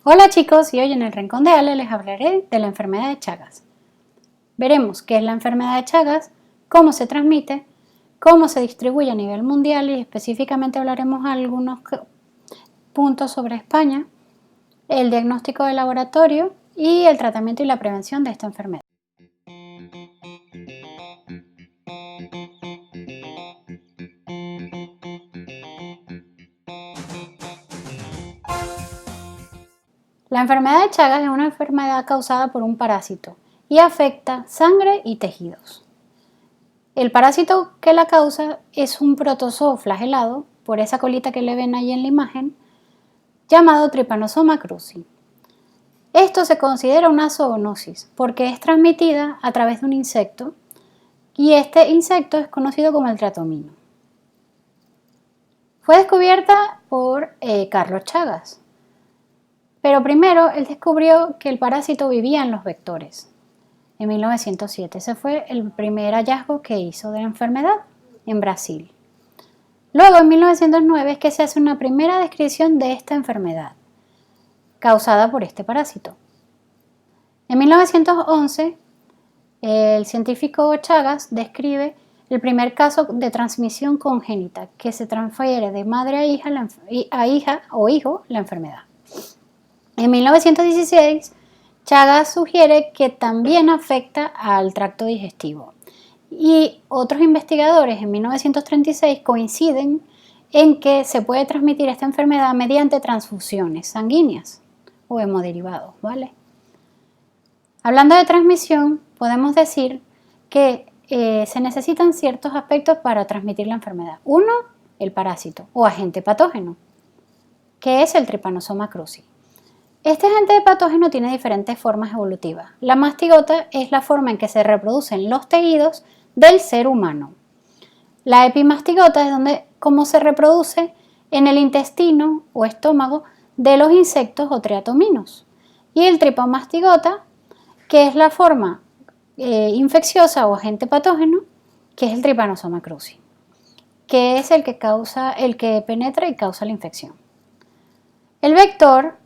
Hola chicos, y hoy en el Rincón de Ale les hablaré de la enfermedad de Chagas. Veremos qué es la enfermedad de Chagas, cómo se transmite, cómo se distribuye a nivel mundial y específicamente hablaremos algunos puntos sobre España, el diagnóstico de laboratorio y el tratamiento y la prevención de esta enfermedad. La enfermedad de Chagas es una enfermedad causada por un parásito y afecta sangre y tejidos. El parásito que la causa es un protozoo flagelado, por esa colita que le ven ahí en la imagen, llamado Trypanosoma cruzi. Esto se considera una zoonosis porque es transmitida a través de un insecto y este insecto es conocido como el triatomino. Fue descubierta por Carlos Chagas, pero primero él descubrió que el parásito vivía en los vectores. En 1907, ese fue el primer hallazgo que hizo de la enfermedad en Brasil. Luego, en 1909, es que se hace una primera descripción de esta enfermedad, causada por este parásito. En 1911, el científico Chagas describe el primer caso de transmisión congénita, que se transfiere de madre a hija o hijo la enfermedad. En 1916, Chagas sugiere que también afecta al tracto digestivo y otros investigadores en 1936 coinciden en que se puede transmitir esta enfermedad mediante transfusiones sanguíneas o hemoderivados, ¿vale? Hablando de transmisión, podemos decir que se necesitan ciertos aspectos para transmitir la enfermedad. Uno, el parásito o agente patógeno, que es el Trypanosoma cruzi. Este agente patógeno tiene diferentes formas evolutivas. La mastigota es la forma en que se reproducen los tejidos del ser humano. La epimastigota es cómo se reproduce en el intestino o estómago de los insectos o triatominos. Y el tripomastigota, que es la forma infecciosa o agente patógeno, que es el Trypanosoma cruzi, que es el que penetra y causa la infección. El vector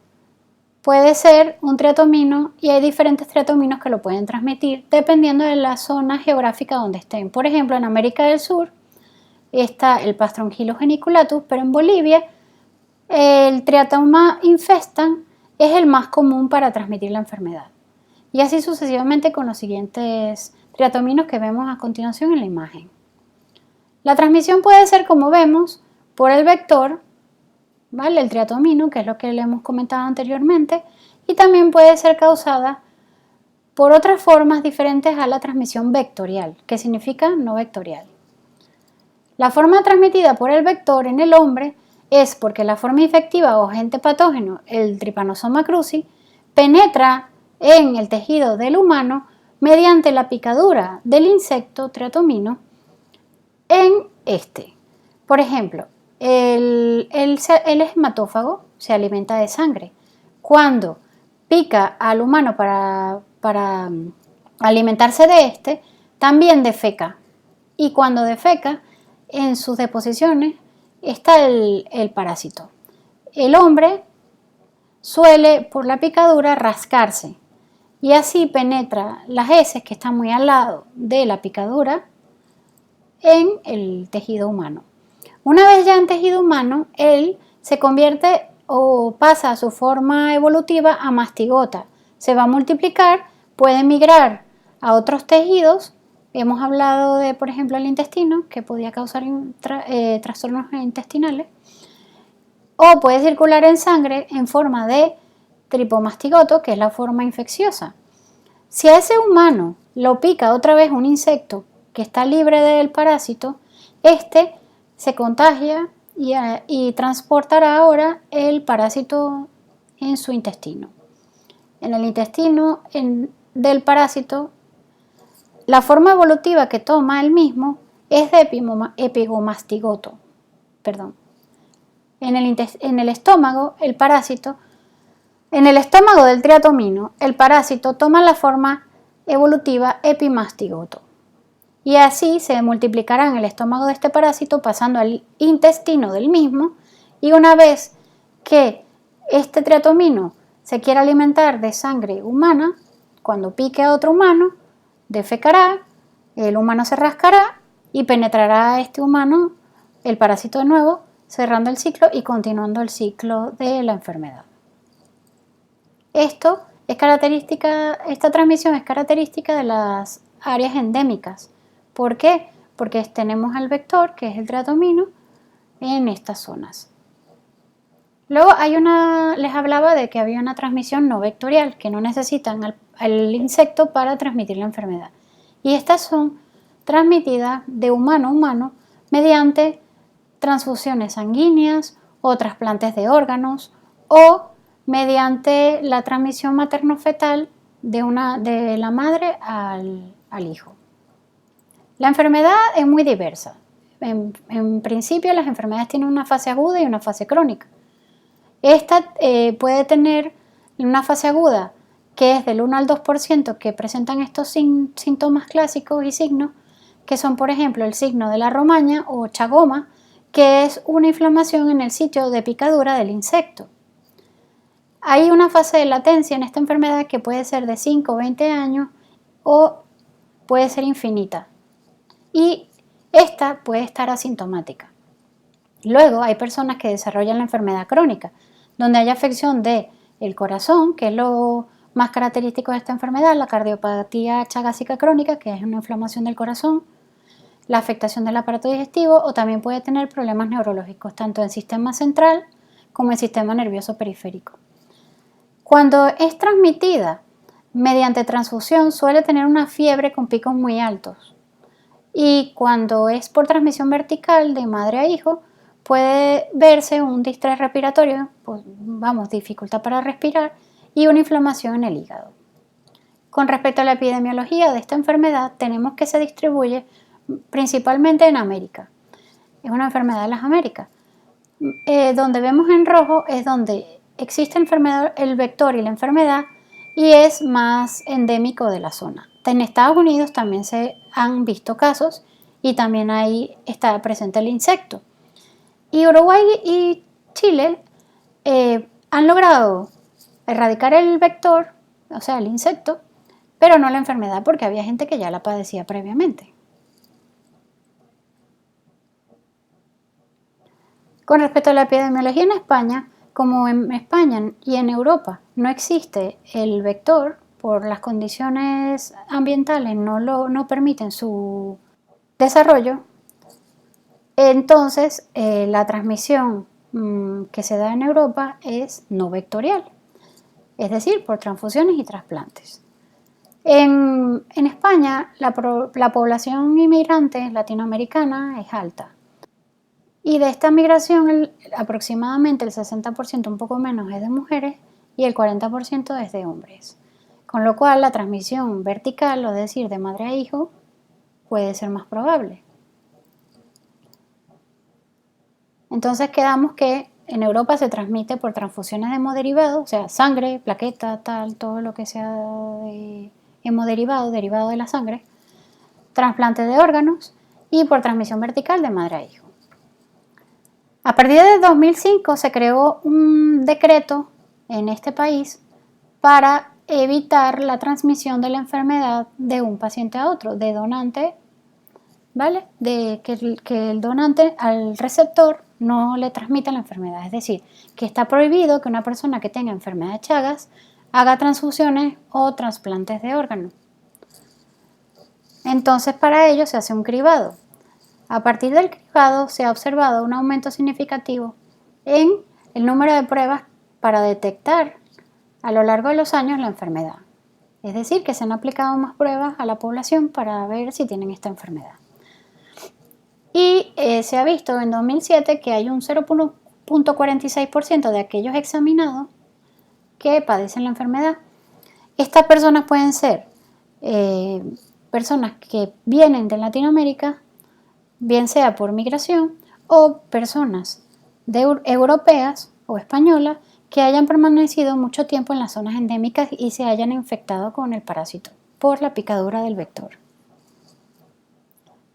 puede ser un triatomino y hay diferentes triatominos que lo pueden transmitir dependiendo de la zona geográfica donde estén. Por ejemplo, en América del Sur está el Pastrongylos geniculatus, pero en Bolivia el Triatoma infestan es el más común para transmitir la enfermedad. Y así sucesivamente con los siguientes triatominos que vemos a continuación en la imagen. La transmisión puede ser, como vemos, por el vector, ¿vale? El triatomino, que es lo que le hemos comentado anteriormente, y también puede ser causada por otras formas diferentes a la transmisión vectorial, que significa no vectorial. La forma transmitida por el vector en el hombre es porque la forma infectiva o agente patógeno, el Trypanosoma cruzi, penetra en el tejido del humano mediante la picadura del insecto triatomino en este. Por ejemplo, el hematófago se alimenta de sangre. Cuando pica al humano para alimentarse de este, también defeca. Y cuando defeca, en sus deposiciones está el parásito. El hombre suele, por la picadura, rascarse y así penetra las heces que están muy al lado de la picadura en el tejido humano. Una vez ya en tejido humano, él se convierte o pasa a su forma evolutiva a mastigota. Se va a multiplicar, puede migrar a otros tejidos. Hemos hablado de, por ejemplo, el intestino, que podía causar trastornos intestinales. O puede circular en sangre en forma de tripomastigoto, que es la forma infecciosa. Si a ese humano lo pica otra vez un insecto que está libre del parásito, este se contagia y transportará ahora el parásito en su intestino. En el intestino del parásito, la forma evolutiva que toma el mismo es de epigomastigoto. En el estómago, el parásito, en el estómago del triatomino, el parásito toma la forma evolutiva epimastigoto. Y así se multiplicará en el estómago de este parásito pasando al intestino del mismo, y una vez que este triatomino se quiere alimentar de sangre humana, cuando pique a otro humano, defecará, el humano se rascará y penetrará a este humano el parásito de nuevo, cerrando el ciclo y continuando el ciclo de la enfermedad. Esta transmisión es característica de las áreas endémicas. ¿Por qué? Porque tenemos al vector, que es el triatomino, en estas zonas. Luego les hablaba de que había una transmisión no vectorial, que no necesitan al insecto para transmitir la enfermedad. Y estas son transmitidas de humano a humano mediante transfusiones sanguíneas o trasplantes de órganos o mediante la transmisión materno-fetal de la madre al hijo. La enfermedad es muy diversa. En principio, las enfermedades tienen una fase aguda y una fase crónica. Esta puede tener una fase aguda que es del 1 al 2% que presentan estos síntomas clásicos y signos, que son, por ejemplo, el signo de la romaña o chagoma, que es una inflamación en el sitio de picadura del insecto. Hay una fase de latencia en esta enfermedad que puede ser de 5 o 20 años o puede ser infinita. Y esta puede estar asintomática. Luego hay personas que desarrollan la enfermedad crónica, donde hay afección del corazón, que es lo más característico de esta enfermedad, la cardiopatía chagásica crónica, que es una inflamación del corazón, la afectación del aparato digestivo o también puede tener problemas neurológicos, tanto en el sistema central como en el sistema nervioso periférico. Cuando es transmitida mediante transfusión suele tener una fiebre con picos muy altos. Y cuando es por transmisión vertical de madre a hijo, puede verse un distrés respiratorio, dificultad para respirar y una inflamación en el hígado. Con respecto a la epidemiología de esta enfermedad, tenemos que se distribuye principalmente en América. Es una enfermedad de las Américas. Donde vemos en rojo es donde existe el vector y la enfermedad y es más endémico de la zona. En Estados Unidos también se han visto casos y también ahí está presente el insecto. Y Uruguay y Chile han logrado erradicar el vector, o sea, el insecto, pero no la enfermedad porque había gente que ya la padecía previamente. Con respecto a la epidemiología en España, como en España y en Europa no existe el vector por las condiciones ambientales, no permiten su desarrollo, entonces la transmisión que se da en Europa es no vectorial, es decir, por transfusiones y trasplantes. En España la población inmigrante latinoamericana es alta. Y de esta migración, aproximadamente el 60%, un poco menos, es de mujeres y el 40% es de hombres. Con lo cual, la transmisión vertical, es decir, de madre a hijo, puede ser más probable. Entonces, quedamos que en Europa se transmite por transfusiones de hemoderivados, o sea, sangre, plaqueta, todo lo que sea de hemoderivados, derivado de la sangre, trasplante de órganos y por transmisión vertical de madre a hijo. A partir de 2005 se creó un decreto en este país para evitar la transmisión de la enfermedad de un paciente a otro, de donante, ¿vale? De que el donante al receptor no le transmita la enfermedad. Es decir, que está prohibido que una persona que tenga enfermedad de Chagas haga transfusiones o trasplantes de órganos. Entonces, para ello se hace un cribado. A partir del cribado se ha observado un aumento significativo en el número de pruebas para detectar a lo largo de los años la enfermedad. Es decir, que se han aplicado más pruebas a la población para ver si tienen esta enfermedad. Y se ha visto en 2007 que hay un 0.46% de aquellos examinados que padecen la enfermedad. Estas personas pueden ser personas que vienen de Latinoamérica, bien sea por migración o personas europeas o españolas que hayan permanecido mucho tiempo en las zonas endémicas y se hayan infectado con el parásito por la picadura del vector.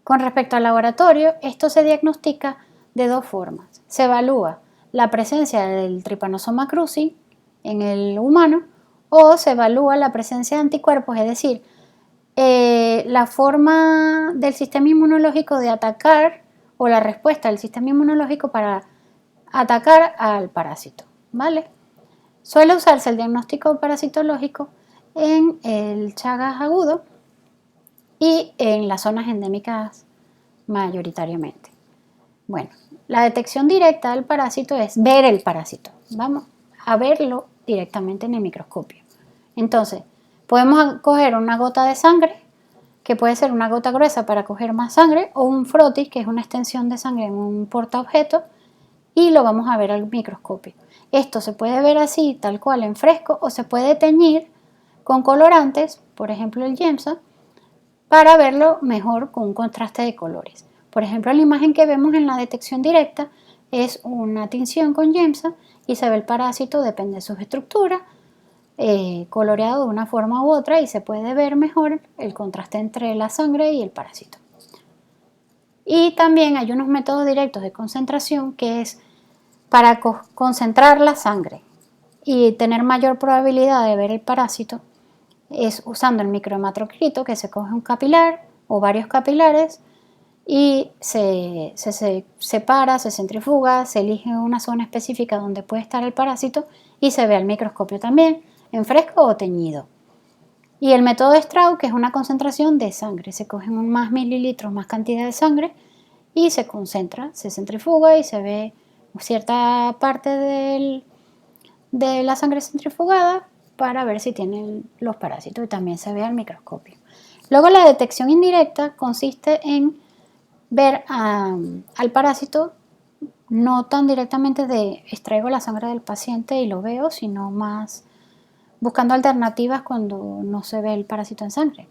Con respecto al laboratorio, esto se diagnostica de dos formas. Se evalúa la presencia del Trypanosoma cruzi en el humano, o se evalúa la presencia de anticuerpos, es decir, la forma del sistema inmunológico de atacar o la respuesta del sistema inmunológico para atacar al parásito, ¿vale? Suele usarse el diagnóstico parasitológico en el Chagas agudo y en las zonas endémicas mayoritariamente. Bueno, la detección directa del parásito es ver el parásito. Vamos a verlo directamente en el microscopio. Entonces, podemos coger una gota de sangre, que puede ser una gota gruesa para coger más sangre, o un frotis, que es una extensión de sangre en un portaobjetos, y lo vamos a ver al microscopio. Esto se puede ver así, tal cual, en fresco, o se puede teñir con colorantes, por ejemplo el Giemsa, para verlo mejor con un contraste de colores. Por ejemplo, la imagen que vemos en la detección directa es una tinción con Giemsa y se ve el parásito, depende de sus estructuras, coloreado de una forma u otra, y se puede ver mejor el contraste entre la sangre y el parásito. Y también hay unos métodos directos de concentración que es para concentrar la sangre y tener mayor probabilidad de ver el parásito, es usando el microhematocrito, que se coge un capilar o varios capilares y se separa, se centrifuga, se elige una zona específica donde puede estar el parásito y se ve al microscopio también, en fresco o teñido. Y el método de Straub, que es una concentración de sangre, se cogen más mililitros, más cantidad de sangre y se concentra, se centrifuga y se ve cierta parte de la sangre centrifugada para ver si tienen los parásitos, y también se ve al microscopio. Luego, la detección indirecta consiste en ver al parásito no tan directamente de extraigo la sangre del paciente y lo veo, sino más buscando alternativas cuando no se ve el parásito en sangre.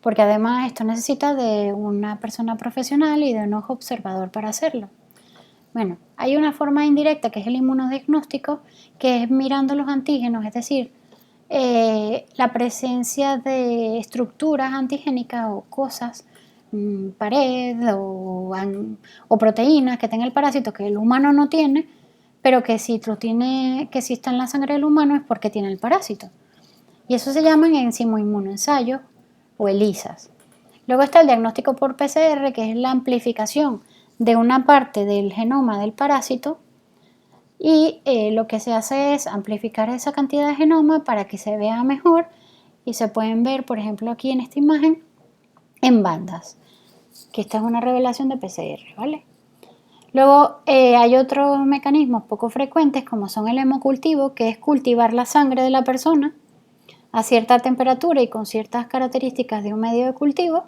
Porque además esto necesita de una persona profesional y de un ojo observador para hacerlo. Bueno, hay una forma indirecta que es el inmunodiagnóstico, que es mirando los antígenos, es decir, la presencia de estructuras antigénicas o cosas, pared o proteínas que tenga el parásito que el humano no tiene, pero que si está en la sangre del humano es porque tiene el parásito. Y eso se llaman enzimoinmunoensayos o ELISAs. Luego está el diagnóstico por PCR, que es la amplificación de una parte del genoma del parásito, y lo que se hace es amplificar esa cantidad de genoma para que se vea mejor y se pueden ver, por ejemplo, aquí en esta imagen, en bandas, que esta es una revelación de PCR, ¿vale? Luego hay otros mecanismos poco frecuentes como son el hemocultivo, que es cultivar la sangre de la persona a cierta temperatura y con ciertas características de un medio de cultivo,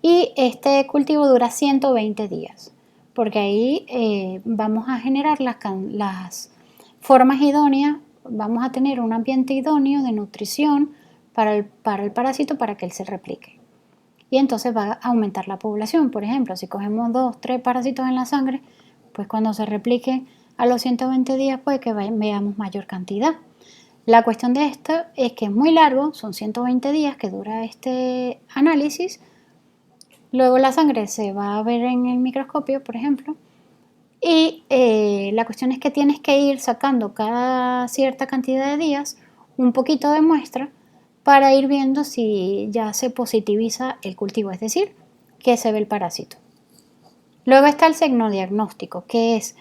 y este cultivo dura 120 días, porque ahí vamos a generar las formas idóneas, vamos a tener un ambiente idóneo de nutrición para el parásito para que él se replique. Y entonces va a aumentar la población. Por ejemplo, si cogemos 2, 3 parásitos en la sangre, pues cuando se repliquen a los 120 días puede que veamos mayor cantidad. La cuestión de esto es que es muy largo, son 120 días que dura este análisis. Luego la sangre se va a ver en el microscopio, por ejemplo, y la cuestión es que tienes que ir sacando cada cierta cantidad de días un poquito de muestra para ir viendo si ya se positiviza el cultivo, es decir, que se ve el parásito. Luego está el secnodiagnóstico, que es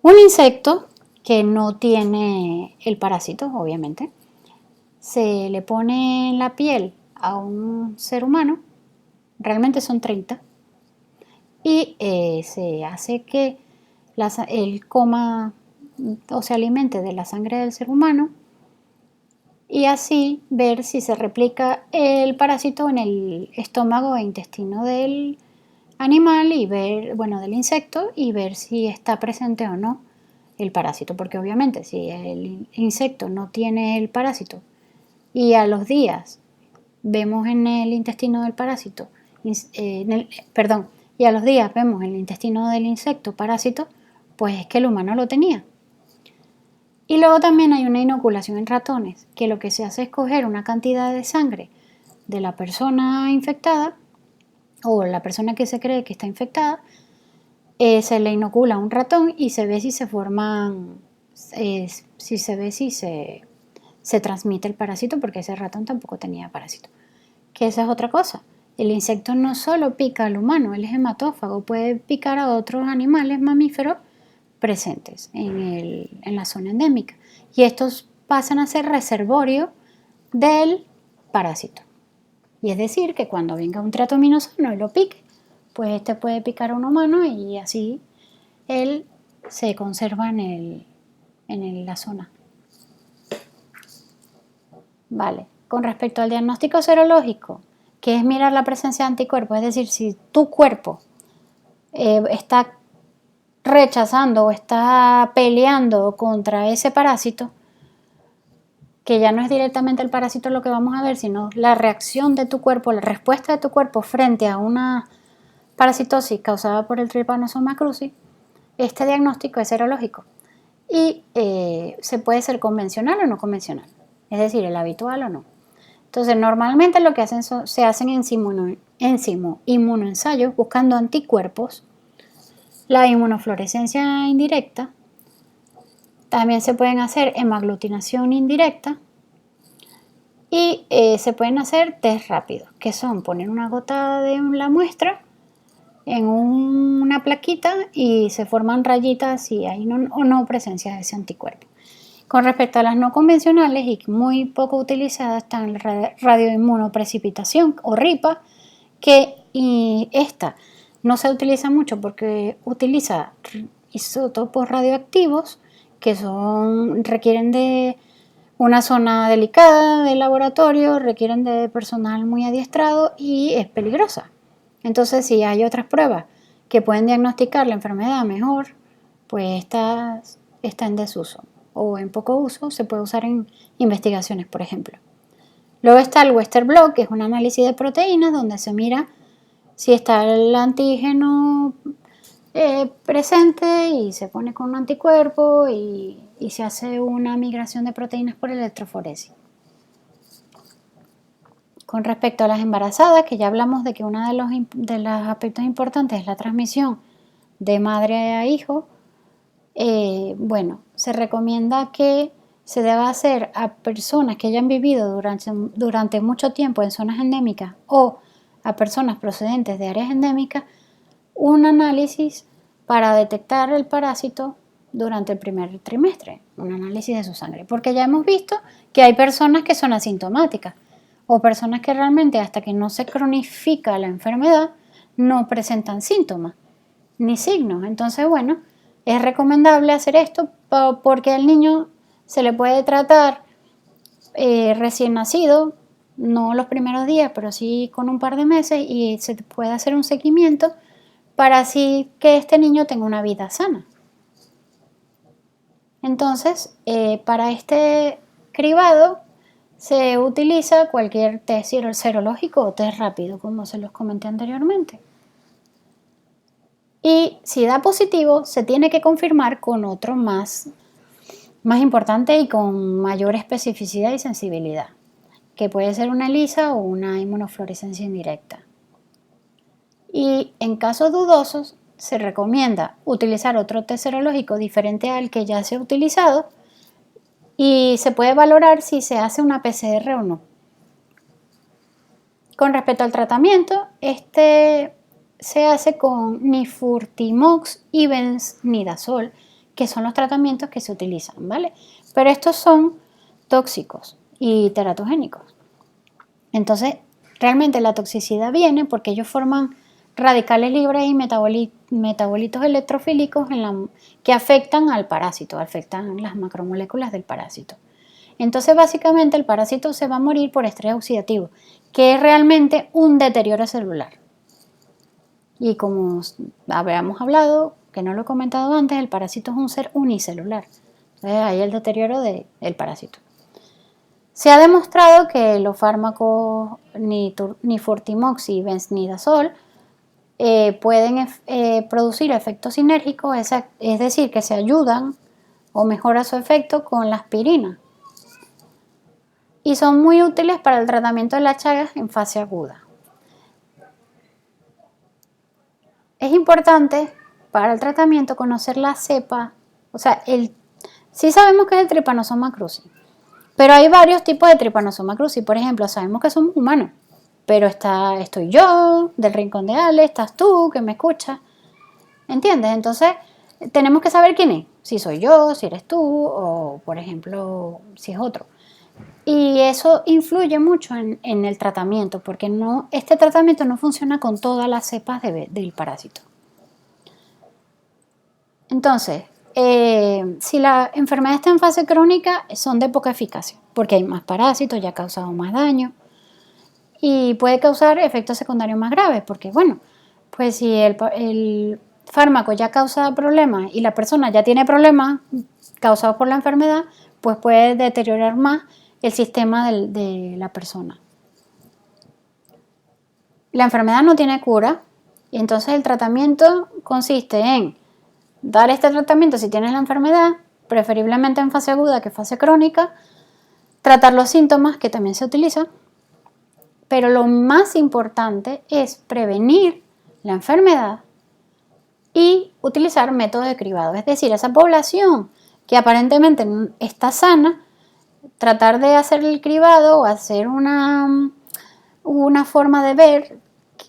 un insecto que no tiene el parásito, obviamente. Se le pone en la piel a un ser humano, realmente son 30, y se hace que él coma o se alimente de la sangre del ser humano, y así ver si se replica el parásito en el estómago e intestino del animal y ver, bueno, del insecto, y ver si está presente o no el parásito, porque obviamente si el insecto no tiene el parásito y a los días vemos en el intestino del parásito, y a los días vemos en el intestino del insecto parásito, pues es que el humano lo tenía. Y luego también hay una inoculación en ratones, que lo que se hace es coger una cantidad de sangre de la persona infectada o la persona que se cree que está infectada, se le inocula a un ratón y se ve si se forman si se ve si se transmite el parásito, porque ese ratón tampoco tenía parásito. Que esa es otra cosa. El insecto no solo pica al humano, él es hematófago, puede picar a otros animales mamíferos presentes en la zona endémica. Y estos pasan a ser reservorio del parásito. Y es decir, que cuando venga un triatomino-sano y lo pique, pues este puede picar a un humano y así él se conserva en la zona. Vale. Con respecto al diagnóstico serológico, que es mirar la presencia de anticuerpos, es decir, si tu cuerpo está rechazando o está peleando contra ese parásito, que ya no es directamente el parásito lo que vamos a ver, sino la reacción de tu cuerpo, la respuesta de tu cuerpo frente a una parasitosis causada por el Trypanosoma cruzi, este diagnóstico es serológico y se puede ser convencional o no convencional, es decir, el habitual o no. Entonces, normalmente lo que hacen se hacen inmunoensayos buscando anticuerpos, la inmunofluorescencia indirecta, también se pueden hacer hemaglutinación indirecta y se pueden hacer test rápidos, que son poner una gota de la muestra en una plaquita y se forman rayitas si hay o no presencia de ese anticuerpo. Con respecto a las no convencionales y muy poco utilizadas están la radioinmunoprecipitación o RIPA, que esta no se utiliza mucho porque utiliza isótopos radioactivos que requieren de una zona delicada del laboratorio, requieren de personal muy adiestrado y es peligrosa. Entonces, si hay otras pruebas que pueden diagnosticar la enfermedad mejor, pues está en desuso o en poco uso, se puede usar en investigaciones, por ejemplo. Luego está el Western blot, que es un análisis de proteínas donde se mira si está el antígeno presente y se pone con un anticuerpo y se hace una migración de proteínas por electroforesis. Con respecto a las embarazadas, que ya hablamos de que uno de los aspectos importantes es la transmisión de madre a hijo, bueno, se recomienda que se deba hacer a personas que hayan vivido durante mucho tiempo en zonas endémicas o a personas procedentes de áreas endémicas un análisis para detectar el parásito durante el primer trimestre, un análisis de su sangre, porque ya hemos visto que hay personas que son asintomáticas o personas que realmente hasta que no se cronifica la enfermedad no presentan síntomas ni signos. Entonces, bueno, es recomendable hacer esto porque al niño se le puede tratar recién nacido, no los primeros días, pero sí con un par de meses y se puede hacer un seguimiento para así que este niño tenga una vida sana. Entonces, para este cribado se utiliza cualquier test serológico o test rápido, como se los comenté anteriormente. Y si da positivo, se tiene que confirmar con otro más importante y con mayor especificidad y sensibilidad, que puede ser una ELISA o una inmunofluorescencia indirecta. Y en casos dudosos, se recomienda utilizar otro test serológico diferente al que ya se ha utilizado y se puede valorar si se hace una PCR o no. Con respecto al tratamiento, este se hace con nifurtimox y benznidazol, que son los tratamientos que se utilizan, ¿vale? Pero estos son tóxicos y teratogénicos. Entonces, realmente la toxicidad viene porque ellos forman radicales libres y metabolitos electrofílicos que afectan al parásito, afectan las macromoléculas del parásito. Entonces, básicamente, el parásito se va a morir por estrés oxidativo, que es realmente un deterioro celular. Y como habíamos hablado, que no lo he comentado antes, el parásito es un ser unicelular. Entonces, ahí el deterioro del parásito. Se ha demostrado que los fármacos nifurtimox y benznidazol pueden producir efectos sinérgicos, es decir, que se ayudan o mejora su efecto con la aspirina. Y son muy útiles para el tratamiento de las chagas en fase aguda. Es importante para el tratamiento conocer la cepa, o sea, Sí sabemos que es el Trypanosoma cruzi, pero hay varios tipos de Trypanosoma cruzi. Por ejemplo, sabemos que somos humanos, pero estoy yo, del Rincón de Ale, estás tú, que me escuchas, ¿entiendes? Entonces, tenemos que saber quién es, si soy yo, si eres tú, o por ejemplo, si es otro. Y eso influye mucho en el tratamiento, porque este tratamiento no funciona con todas las cepas del parásito. Entonces, si la enfermedad está en fase crónica, son de poca eficacia, porque hay más parásitos, ya ha causado más daño y puede causar efectos secundarios más graves, porque bueno, pues si el fármaco ya causa problemas y la persona ya tiene problemas causados por la enfermedad, pues puede deteriorar más el sistema de la persona. La enfermedad no tiene cura y entonces el tratamiento consiste en dar este tratamiento si tienes la enfermedad, preferiblemente en fase aguda que fase crónica, tratar los síntomas, que también se utiliza, pero lo más importante es prevenir la enfermedad y utilizar métodos de cribado, es decir, esa población que aparentemente está sana, tratar de hacer el cribado o hacer una forma de ver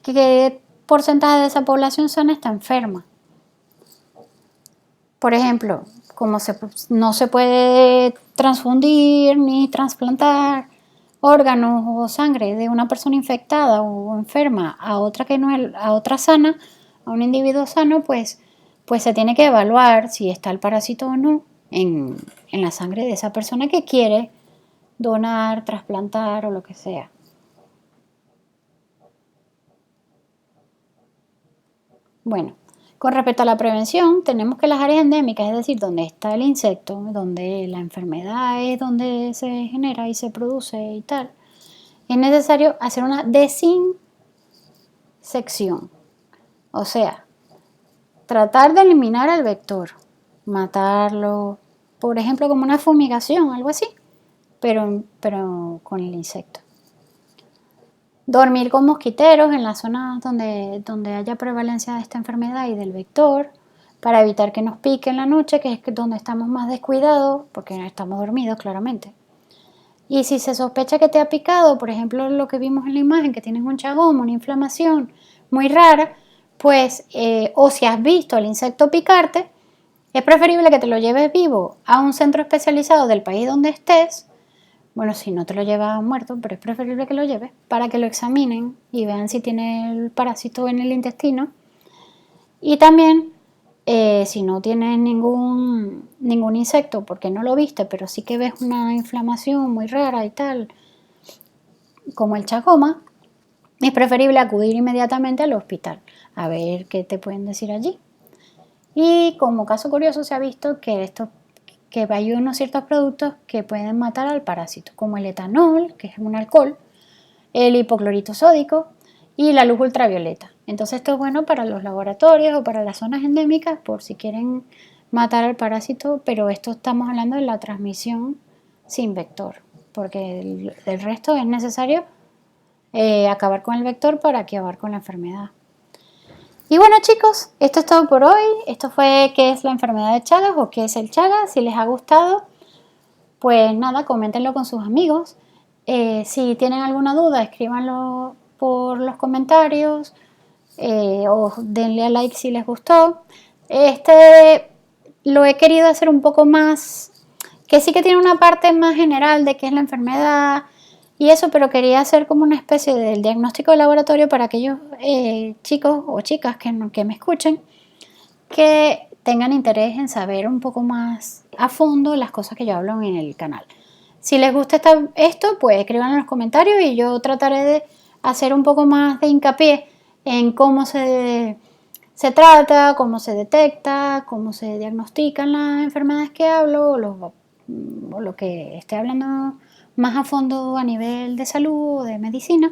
qué porcentaje de esa población sana está enferma. Por ejemplo, como no se puede transfundir ni trasplantar órganos o sangre de una persona infectada o enferma a otra que no es, a otra sana, a un individuo sano, pues se tiene que evaluar si está el parásito o no en la sangre de esa persona que quiere donar, trasplantar o lo que sea. Bueno, con respecto a la prevención, tenemos que las áreas endémicas, es decir, donde está el insecto, donde la enfermedad es donde se genera y se produce y tal, es necesario hacer una desinsección. O sea, tratar de eliminar el vector, matarlo, por ejemplo, como una fumigación, algo así, pero con el insecto. Dormir con mosquiteros en las zonas donde haya prevalencia de esta enfermedad y del vector, para evitar que nos pique en la noche, que es donde estamos más descuidados, porque estamos dormidos claramente. Y si se sospecha que te ha picado, por ejemplo lo que vimos en la imagen, que tienes un chagoma, una inflamación muy rara, pues, o si has visto al insecto picarte, es preferible que te lo lleves vivo a un centro especializado del país donde estés. Bueno, si no te lo llevas muerto, pero es preferible que lo lleves para que lo examinen y vean si tiene el parásito en el intestino. Y también, si no tienes ningún insecto, porque no lo viste, pero sí que ves una inflamación muy rara y tal, como el chagoma, es preferible acudir inmediatamente al hospital a ver qué te pueden decir allí. Y como caso curioso se ha visto que hay unos ciertos productos que pueden matar al parásito, como el etanol, que es un alcohol, el hipoclorito sódico y la luz ultravioleta. Entonces esto es bueno para los laboratorios o para las zonas endémicas por si quieren matar al parásito, pero esto estamos hablando de la transmisión sin vector, porque el resto es necesario acabar con el vector para acabar con la enfermedad. Y bueno chicos, esto es todo por hoy. Esto fue qué es la enfermedad de Chagas o qué es el Chagas. Si les ha gustado, pues nada, coméntenlo con sus amigos. Si tienen alguna duda, escríbanlo por los comentarios o denle a like si les gustó. Lo he querido hacer un poco más, que sí que tiene una parte más general de qué es la enfermedad y eso, pero quería hacer como una especie del diagnóstico de laboratorio para aquellos chicos o chicas que me escuchen, que tengan interés en saber un poco más a fondo las cosas que yo hablo en el canal. Si les gusta esto, pues escriban en los comentarios y yo trataré de hacer un poco más de hincapié en cómo se trata, cómo se detecta, cómo se diagnostican las enfermedades que hablo o lo que esté hablando más a fondo a nivel de salud o de medicina.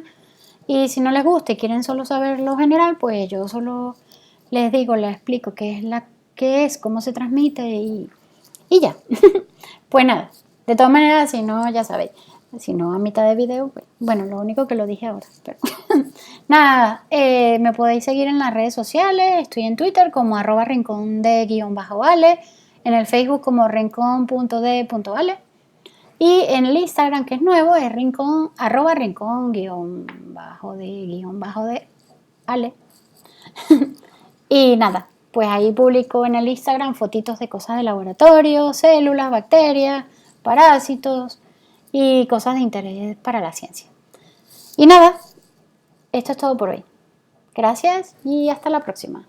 Y si no les gusta y quieren solo saber lo general, pues yo solo les explico qué es, cómo se transmite y ya. Pues nada, de todas maneras, si no, ya sabéis, si no a mitad de video, pues, bueno, lo único que lo dije ahora, pero nada, me podéis seguir en las redes sociales, estoy en Twitter como @rincón_de_ale, en el Facebook como rincón.de.ale y en el Instagram, que es nuevo, es rincón, @rincón_de_ale. Y nada, pues ahí publico en el Instagram fotitos de cosas de laboratorio, células, bacterias, parásitos y cosas de interés para la ciencia. Y nada, esto es todo por hoy. Gracias y hasta la próxima.